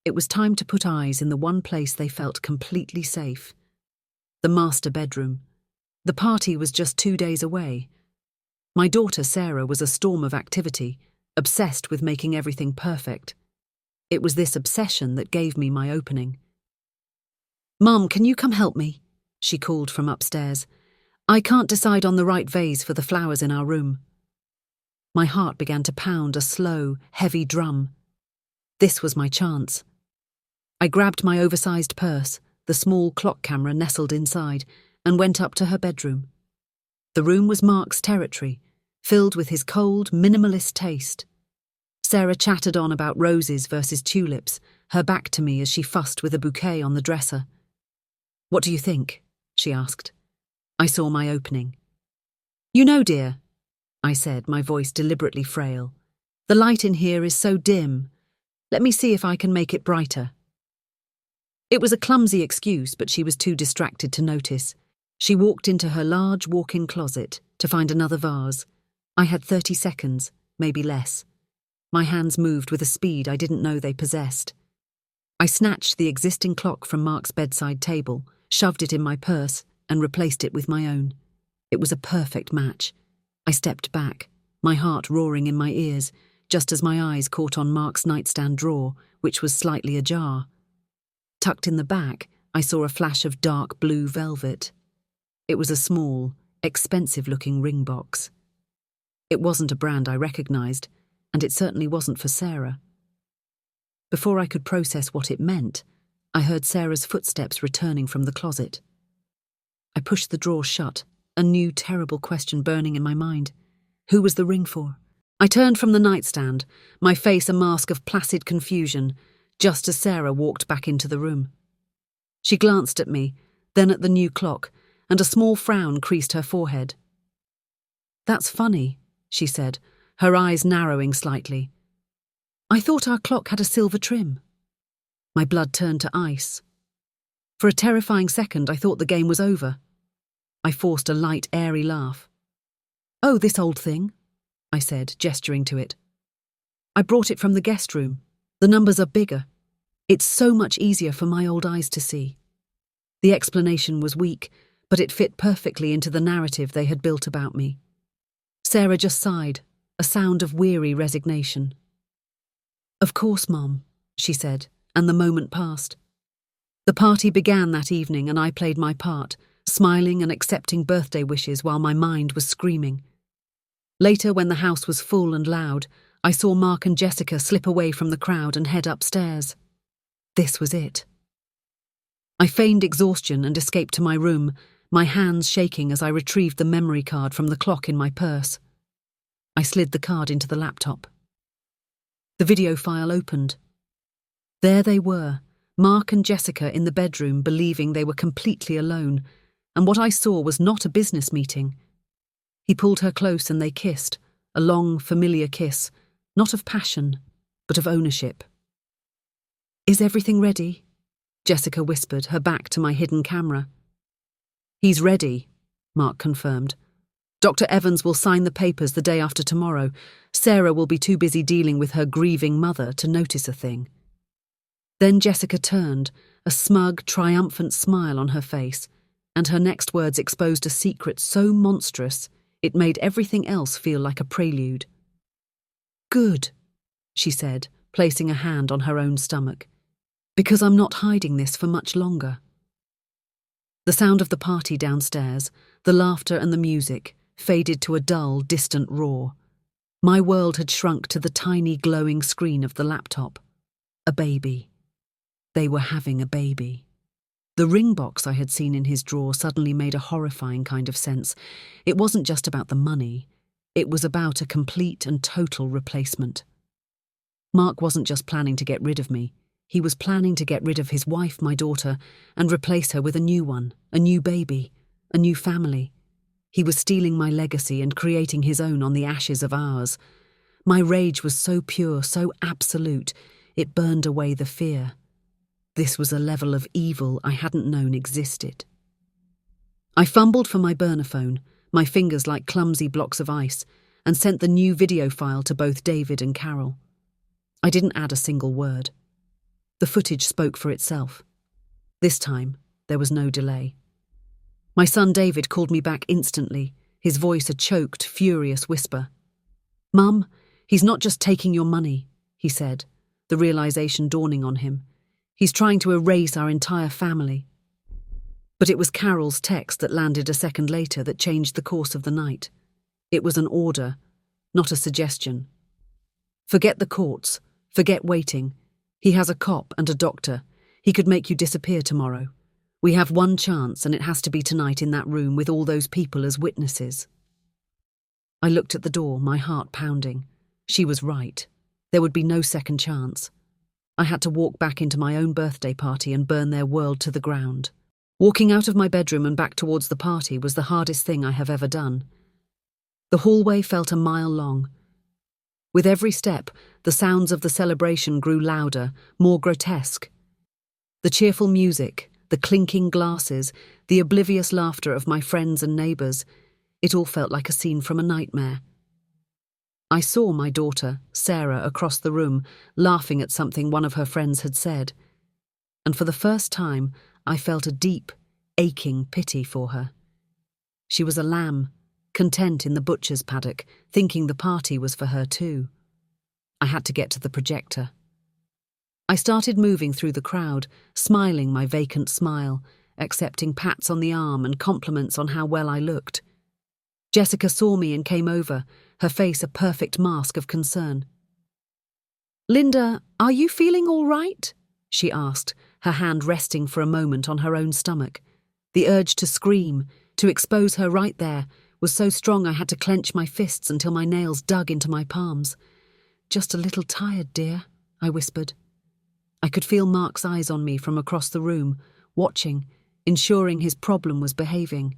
S1: It was time to put eyes in the one place they felt completely safe. The master bedroom. The party was just 2 days away. My daughter Sarah was a storm of activity, obsessed with making everything perfect. It was this obsession that gave me my opening. "Mum, can you come help me?" she called from upstairs. "I can't decide on the right vase for the flowers in our room." My heart began to pound a slow, heavy drum. This was my chance. I grabbed my oversized purse, the small clock camera nestled inside, and went up to her bedroom. The room was Mark's territory, filled with his cold, minimalist taste. Sarah chattered on about roses versus tulips, her back to me as she fussed with a bouquet on the dresser. "What do you think?" she asked. I saw my opening. "You know, dear," I said, my voice deliberately frail, "the light in here is so dim. Let me see if I can make it brighter." It was a clumsy excuse, but she was too distracted to notice. She walked into her large walk-in closet to find another vase. I had 30 seconds, maybe less. My hands moved with a speed I didn't know they possessed. I snatched the existing clock from Mark's bedside table, shoved it in my purse, and replaced it with my own. It was a perfect match. I stepped back, my heart roaring in my ears, just as my eyes caught on Mark's nightstand drawer, which was slightly ajar. Tucked in the back, I saw a flash of dark blue velvet. It was a small, expensive-looking ring box. It wasn't a brand I recognized, and it certainly wasn't for Sarah. Before I could process what it meant, I heard Sarah's footsteps returning from the closet. I pushed the drawer shut, a new terrible question burning in my mind. Who was the ring for? I turned from the nightstand, my face a mask of placid confusion, just as Sarah walked back into the room. She glanced at me, then at the new clock, and a small frown creased her forehead. "That's funny," she said, her eyes narrowing slightly. "I thought our clock had a silver trim." My blood turned to ice. For a terrifying second, I thought the game was over. I forced a light, airy laugh. "Oh, this old thing," I said, gesturing to it. "I brought it from the guest room. The numbers are bigger. It's so much easier for my old eyes to see." The explanation was weak, but it fit perfectly into the narrative they had built about me. Sarah just sighed, a sound of weary resignation. "Of course, Mom," she said, and the moment passed. The party began that evening, and I played my part, smiling and accepting birthday wishes while my mind was screaming. Later, when the house was full and loud, I saw Mark and Jessica slip away from the crowd and head upstairs. This was it. I feigned exhaustion and escaped to my room, my hands shaking as I retrieved the memory card from the clock in my purse. I slid the card into the laptop. The video file opened. There they were, Mark and Jessica in the bedroom, believing they were completely alone, and what I saw was not a business meeting. He pulled her close and they kissed, a long, familiar kiss, not of passion, but of ownership. "Is everything ready?" Jessica whispered, her back to my hidden camera. "He's ready," Mark confirmed. "Dr. Evans will sign the papers the day after tomorrow. Sarah will be too busy dealing with her grieving mother to notice a thing." Then Jessica turned, a smug, triumphant smile on her face, and her next words exposed a secret so monstrous it made everything else feel like a prelude. "Good," she said, placing a hand on her own stomach. Because I'm not hiding this for much longer. The sound of the party downstairs, the laughter and the music, faded to a dull, distant roar. My world had shrunk to the tiny glowing screen of the laptop. A baby. They were having a baby. The ring box I had seen in his drawer suddenly made a horrifying kind of sense. It wasn't just about the money. It was about a complete and total replacement. Mark wasn't just planning to get rid of me. He was planning to get rid of his wife, my daughter, and replace her with a new one, a new baby, a new family. He was stealing my legacy and creating his own on the ashes of ours. My rage was so pure, so absolute, it burned away the fear. This was a level of evil I hadn't known existed. I fumbled for my burner phone, my fingers like clumsy blocks of ice, and sent the new video file to both David and Carol. I didn't add a single word. The footage spoke for itself. This time, there was no delay. My son David called me back instantly, his voice a choked, furious whisper. "Mum, he's not just taking your money," he said, the realization dawning on him. "He's trying to erase our entire family." But it was Carol's text that landed a second later that changed the course of the night. It was an order, not a suggestion. "Forget the courts. Forget waiting. He has a cop and a doctor. He could make you disappear tomorrow. We have one chance, and it has to be tonight in that room with all those people as witnesses." I looked at the door, my heart pounding. She was right. There would be no second chance. I had to walk back into my own birthday party and burn their world to the ground. Walking out of my bedroom and back towards the party was the hardest thing I have ever done. The hallway felt a mile long. With every step, the sounds of the celebration grew louder, more grotesque. The cheerful music, the clinking glasses, the oblivious laughter of my friends and neighbours, it all felt like a scene from a nightmare. I saw my daughter, Sarah, across the room, laughing at something one of her friends had said. And for the first time, I felt a deep, aching pity for her. She was a lamb, content in the butcher's paddock, thinking the party was for her too. I had to get to the projector. I started moving through the crowd, smiling my vacant smile, accepting pats on the arm and compliments on how well I looked. Jessica saw me and came over, her face a perfect mask of concern. "Linda, are you feeling all right?" she asked, her hand resting for a moment on her own stomach. The urge to scream, to expose her right there, was so strong I had to clench my fists until my nails dug into my palms. "Just a little tired, dear," I whispered. I could feel Mark's eyes on me from across the room, watching, ensuring his problem was behaving.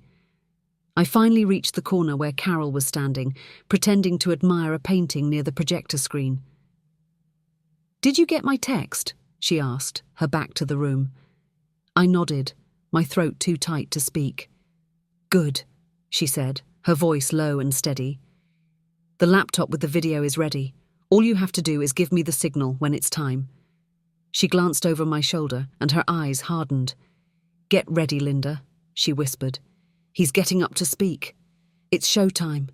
S1: I finally reached the corner where Carol was standing, pretending to admire a painting near the projector screen. "Did you get my text?" she asked, her back to the room. I nodded, my throat too tight to speak. "Good," she said, her voice low and steady. "The laptop with the video is ready. All you have to do is give me the signal when it's time." She glanced over my shoulder and her eyes hardened. "Get ready, Linda," she whispered. "He's getting up to speak. It's showtime."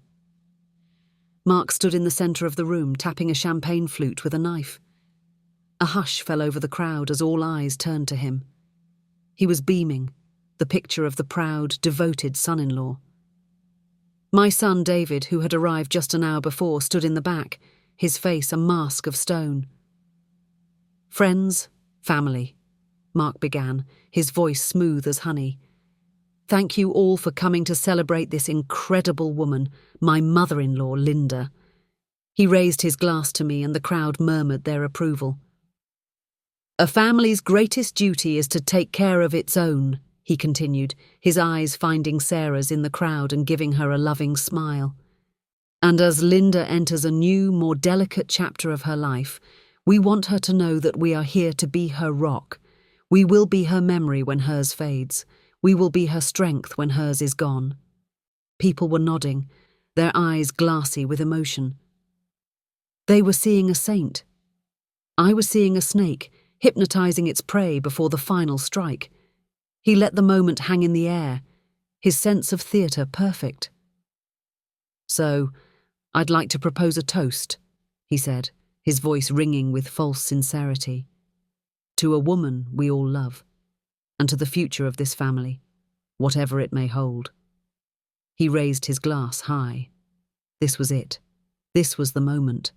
S1: Mark stood in the centre of the room, tapping a champagne flute with a knife. A hush fell over the crowd as all eyes turned to him. He was beaming, the picture of the proud, devoted son-in-law. My son David, who had arrived just an hour before, stood in the back, his face a mask of stone. "Friends, family," Mark began, his voice smooth as honey. "Thank you all for coming to celebrate this incredible woman, my mother-in-law, Linda." He raised his glass to me and the crowd murmured their approval. "A family's greatest duty is to take care of its own," he continued, his eyes finding Sarah's in the crowd and giving her a loving smile. "And as Linda enters a new, more delicate chapter of her life, we want her to know that we are here to be her rock. We will be her memory when hers fades. We will be her strength when hers is gone." People were nodding, their eyes glassy with emotion. They were seeing a saint. I was seeing a snake, hypnotizing its prey before the final strike. He let the moment hang in the air, his sense of theatre perfect. "So, I'd like to propose a toast," he said, his voice ringing with false sincerity. To a woman we all love, and to the future of this family, whatever it may hold. He raised his glass high. This was it. This was the moment.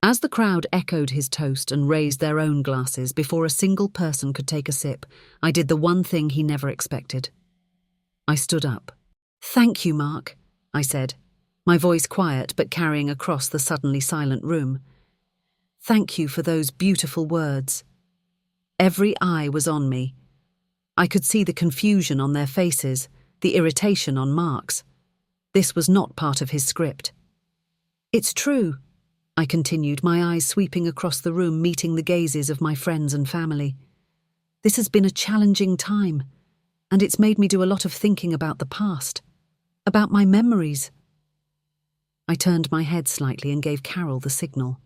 S1: As the crowd echoed his toast and raised their own glasses before a single person could take a sip, I did the one thing he never expected. I stood up. "Thank you, Mark," I said, my voice quiet but carrying across the suddenly silent room. "Thank you for those beautiful words." Every eye was on me. I could see the confusion on their faces, the irritation on Mark's. This was not part of his script. "It's true," I continued, my eyes sweeping across the room, meeting the gazes of my friends and family. "This has been a challenging time, and it's made me do a lot of thinking about the past, about my memories." I turned my head slightly and gave Carol the signal.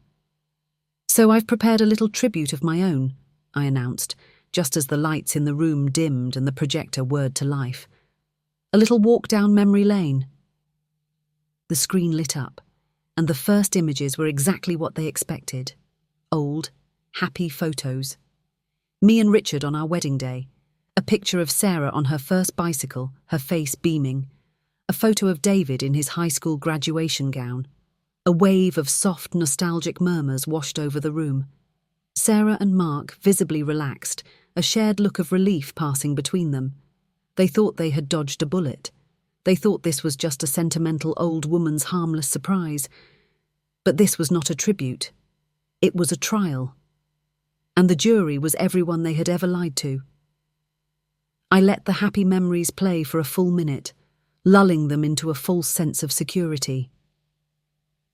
S1: "So I've prepared a little tribute of my own," I announced, just as the lights in the room dimmed and the projector whirred to life. "A little walk down memory lane." The screen lit up, and the first images were exactly what they expected. Old, happy photos. Me and Richard on our wedding day. A picture of Sarah on her first bicycle, her face beaming. A photo of David in his high school graduation gown. A wave of soft, nostalgic murmurs washed over the room. Sarah and Mark visibly relaxed, a shared look of relief passing between them. They thought they had dodged a bullet. They thought this was just a sentimental old woman's harmless surprise. But this was not a tribute. It was a trial. And the jury was everyone they had ever lied to. I let the happy memories play for a full minute, lulling them into a false sense of security.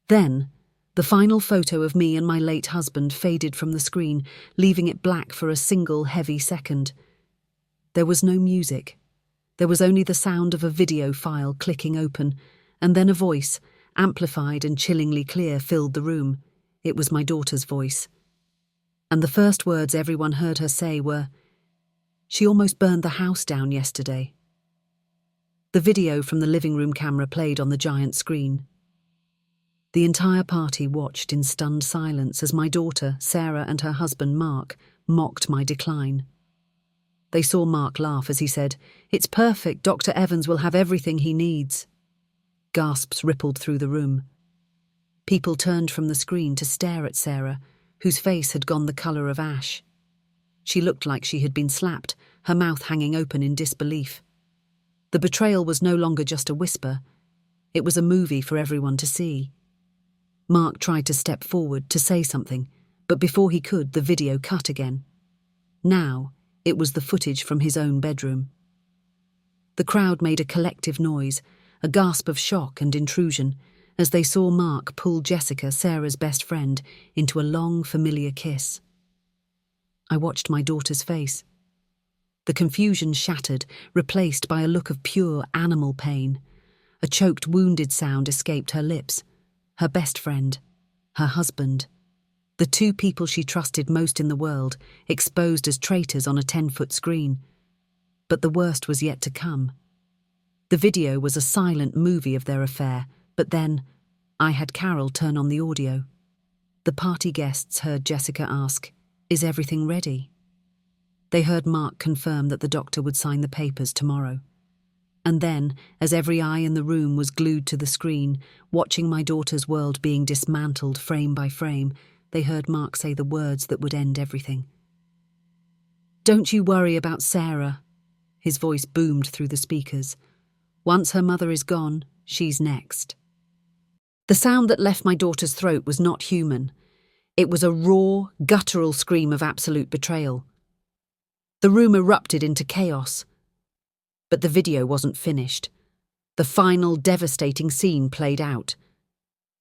S1: Then, the final photo of me and my late husband faded from the screen, leaving it black for a single heavy second. There was no music. There was only the sound of a video file clicking open, and then a voice, amplified and chillingly clear, filled the room. It was my daughter's voice. And the first words everyone heard her say were, "She almost burned the house down yesterday." The video from the living room camera played on the giant screen. The entire party watched in stunned silence as my daughter, Sarah, and her husband, Mark, mocked my decline. They saw Mark laugh as he said, "It's perfect, Dr. Evans will have everything he needs." Gasps rippled through the room. People turned from the screen to stare at Sarah, whose face had gone the colour of ash. She looked like she had been slapped, her mouth hanging open in disbelief. The betrayal was no longer just a whisper. It was a movie for everyone to see. Mark tried to step forward to say something, but before he could, the video cut again. Now, it was the footage from his own bedroom. The crowd made a collective noise, a gasp of shock and intrusion, as they saw Mark pull Jessica, Sarah's best friend, into a long, familiar kiss. I watched my daughter's face. The confusion shattered, replaced by a look of pure animal pain. A choked, wounded sound escaped her lips. Her best friend, her husband, the two people she trusted most in the world, exposed as traitors on a 10-foot screen. But the worst was yet to come. The video was a silent movie of their affair, but then I had Carol turn on the audio. The party guests heard Jessica ask, "Is everything ready?" They heard Mark confirm that the doctor would sign the papers tomorrow. And then, as every eye in the room was glued to the screen, watching my daughter's world being dismantled frame by frame, they heard Mark say the words that would end everything. "Don't you worry about Sarah," his voice boomed through the speakers. "Once her mother is gone, she's next." The sound that left my daughter's throat was not human. It was a raw, guttural scream of absolute betrayal. The room erupted into chaos. But the video wasn't finished. The final devastating scene played out.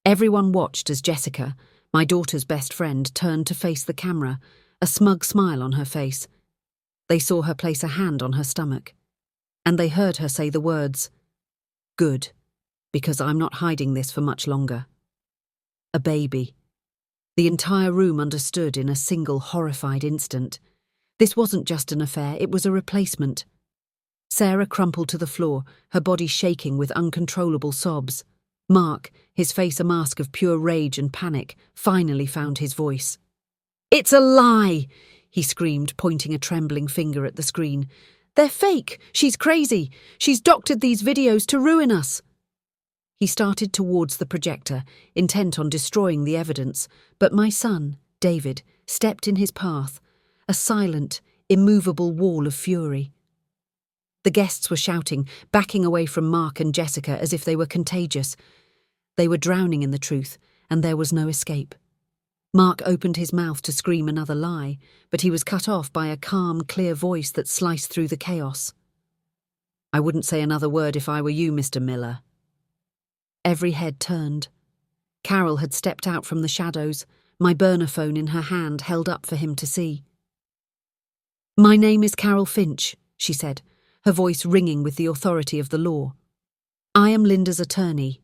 S1: Everyone watched as Jessica, my daughter's best friend, turned to face the camera, a smug smile on her face. They saw her place a hand on her stomach. And they heard her say the words, "Good, because I'm not hiding this for much longer." A baby. The entire room understood in a single horrified instant. This wasn't just an affair, it was a replacement. Sarah crumpled to the floor, her body shaking with uncontrollable sobs. Mark, his face a mask of pure rage and panic, finally found his voice. "It's a lie!" he screamed, pointing a trembling finger at the screen. "They're fake! She's crazy! She's doctored these videos to ruin us!" He started towards the projector, intent on destroying the evidence, but my son, David, stepped in his path, a silent, immovable wall of fury. The guests were shouting, backing away from Mark and Jessica as if they were contagious. They were drowning in the truth, and there was no escape. Mark opened his mouth to scream another lie, but he was cut off by a calm, clear voice that sliced through the chaos. "I wouldn't say another word if I were you, Mr. Miller." Every head turned. Carol had stepped out from the shadows, my burner phone in her hand held up for him to see. "My name is Carol Finch," she said, her voice ringing with the authority of the law. "I am Linda's attorney,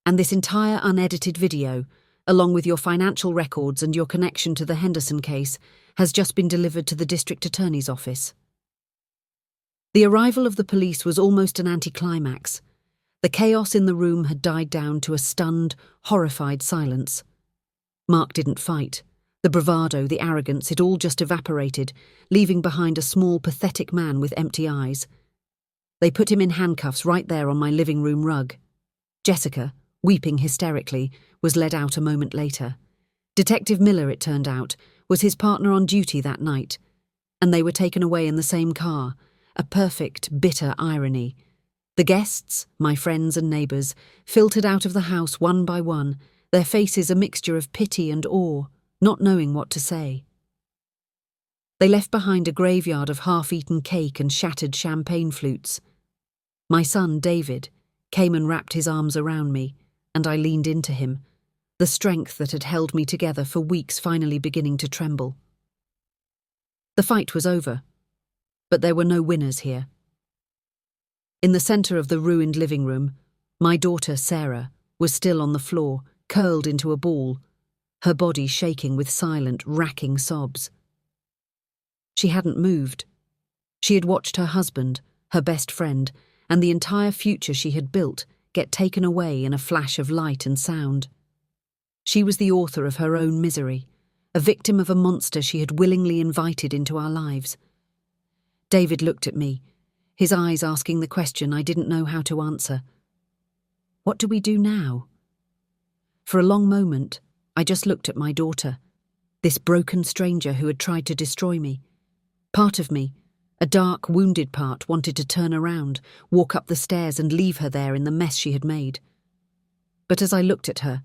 S1: and this entire unedited video, along with your financial records and your connection to the Henderson case, has just been delivered to the district attorney's office." The arrival of the police was almost an anticlimax. The chaos in the room had died down to a stunned, horrified silence. Mark didn't fight. The bravado, the arrogance, it all just evaporated, leaving behind a small, pathetic man with empty eyes. They put him in handcuffs right there on my living room rug. Jessica, weeping hysterically, was led out a moment later. Detective Miller, it turned out, was his partner on duty that night, and they were taken away in the same car, a perfect, bitter irony. The guests, my friends and neighbours, filtered out of the house one by one, their faces a mixture of pity and awe, not knowing what to say. They left behind a graveyard of half-eaten cake and shattered champagne flutes. My son, David, came and wrapped his arms around me, and I leaned into him, the strength that had held me together for weeks finally beginning to tremble. The fight was over, but there were no winners here. In the centre of the ruined living room, my daughter, Sarah, was still on the floor, curled into a ball, her body shaking with silent, racking sobs. She hadn't moved. She had watched her husband, her best friend, and the entire future she had built get taken away in a flash of light and sound. She was the author of her own misery, a victim of a monster she had willingly invited into our lives. David looked at me, his eyes asking the question I didn't know how to answer. What do we do now? For a long moment, I just looked at my daughter, this broken stranger who had tried to destroy me. Part of me, a dark, wounded part, wanted to turn around, walk up the stairs and leave her there in the mess she had made. But as I looked at her,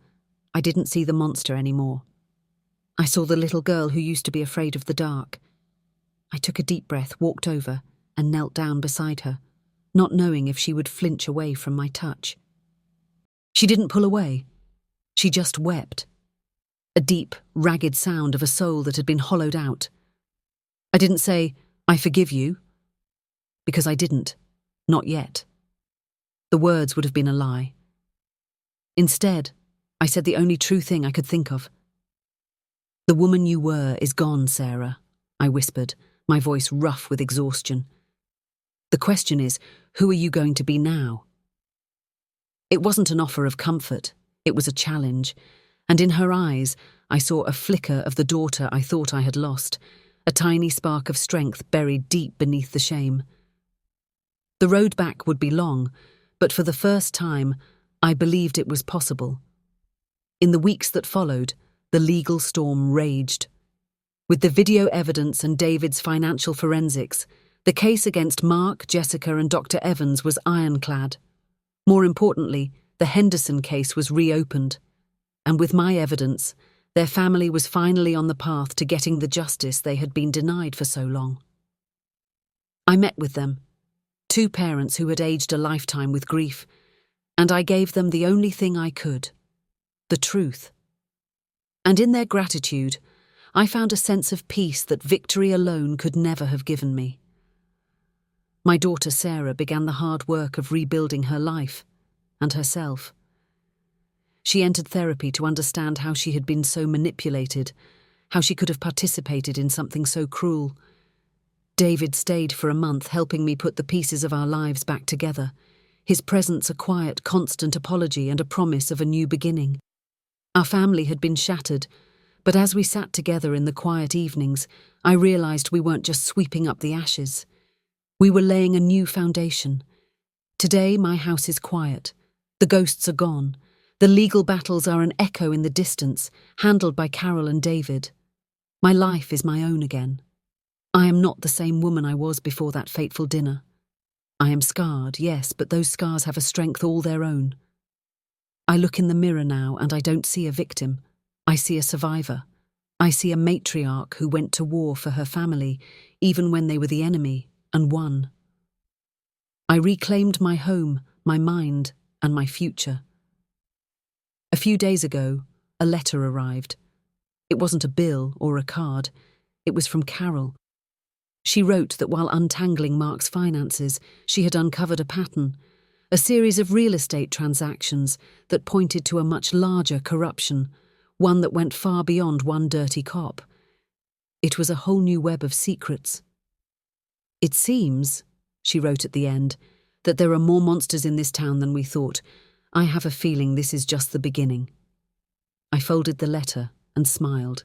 S1: I didn't see the monster anymore. I saw the little girl who used to be afraid of the dark. I took a deep breath, walked over, and knelt down beside her, not knowing if she would flinch away from my touch. She didn't pull away. She just wept. A deep, ragged sound of a soul that had been hollowed out. I didn't say, "I forgive you," because I didn't. Not yet. The words would have been a lie. Instead, I said the only true thing I could think of. "The woman you were is gone, Sarah," I whispered, my voice rough with exhaustion. "The question is, who are you going to be now?" It wasn't an offer of comfort, it was a challenge, and in her eyes I saw a flicker of the daughter I thought I had lost, a tiny spark of strength buried deep beneath the shame. The road back would be long, but for the first time, I believed it was possible. In the weeks that followed, the legal storm raged. With the video evidence and David's financial forensics, the case against Mark, Jessica, and Dr. Evans was ironclad. More importantly, the Henderson case was reopened, and with my evidence, their family was finally on the path to getting the justice they had been denied for so long. I met with them, two parents who had aged a lifetime with grief, and I gave them the only thing I could, the truth. And in their gratitude, I found a sense of peace that victory alone could never have given me. My daughter Sarah began the hard work of rebuilding her life and herself. She entered therapy to understand how she had been so manipulated, how she could have participated in something so cruel. David stayed for a month helping me put the pieces of our lives back together, his presence a quiet, constant apology and a promise of a new beginning. Our family had been shattered, but as we sat together in the quiet evenings, I realized we weren't just sweeping up the ashes. We were laying a new foundation. Today, my house is quiet. The ghosts are gone. The legal battles are an echo in the distance, handled by Carol and David. My life is my own again. I am not the same woman I was before that fateful dinner. I am scarred, yes, but those scars have a strength all their own. I look in the mirror now and I don't see a victim. I see a survivor. I see a matriarch who went to war for her family, even when they were the enemy, and won. I reclaimed my home, my mind, and my future. A few days ago, a letter arrived. It wasn't a bill or a card. It was from Carol. She wrote that while untangling Mark's finances, she had uncovered a pattern, a series of real estate transactions that pointed to a much larger corruption, one that went far beyond one dirty cop. It was a whole new web of secrets. "It seems," she wrote at the end, "that there are more monsters in this town than we thought. I have a feeling this is just the beginning." I folded the letter and smiled.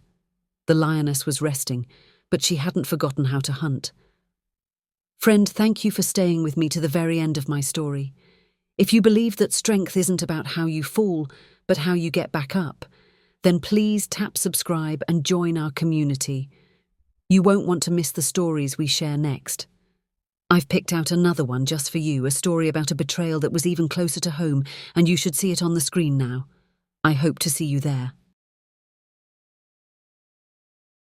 S1: The lioness was resting, but she hadn't forgotten how to hunt. Friend, thank you for staying with me to the very end of my story. If you believe that strength isn't about how you fall, but how you get back up, then please tap subscribe and join our community. You won't want to miss the stories we share next. I've picked out another one just for you, a story about a betrayal that was even closer to home, and you should see it on the screen now. I hope to see you there.